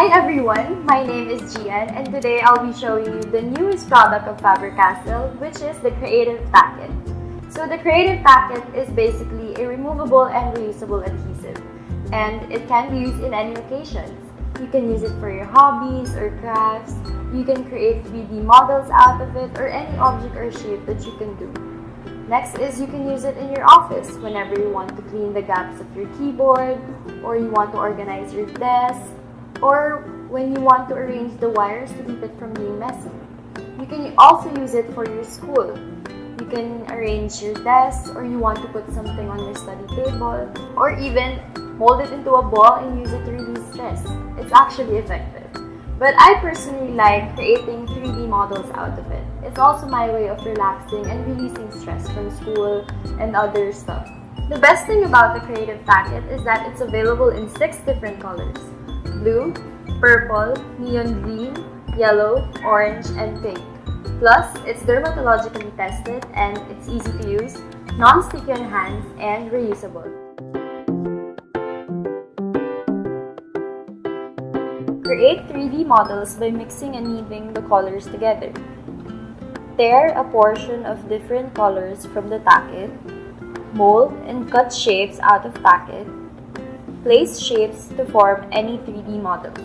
Hi everyone, my name is Gian and today I'll be showing you the newest product of Faber-Castell, which is the Creative Tackt-It. So the Creative Tackt-It is basically a removable and reusable adhesive, and it can be used in any occasions. You can use it for your hobbies or crafts, you can create 3D models out of it, or any object or shape that you can do. Next is you can use it in your office whenever you want to clean the gaps of your keyboard, or you want to organize your desk, or when you want to arrange the wires to keep it from being messy. You can also use it for your school. You can arrange your desk, or you want to put something on your study table, or even mold it into a ball and use it to release stress. It's actually effective. But I personally like creating 3D models out of it. It's also my way of relaxing and releasing stress from school and other stuff. The best thing about the Creative Tackt-It is that it's available in 6 different colors: blue, purple, neon green, yellow, orange, and pink. Plus, it's dermatologically tested and it's easy to use, non-sticky on hands, and reusable. Create 3D models by mixing and kneading the colors together. Tear a portion of different colors from the Tack-It. Mold and cut shapes out of Tack-It. Place shapes to form any 3D models.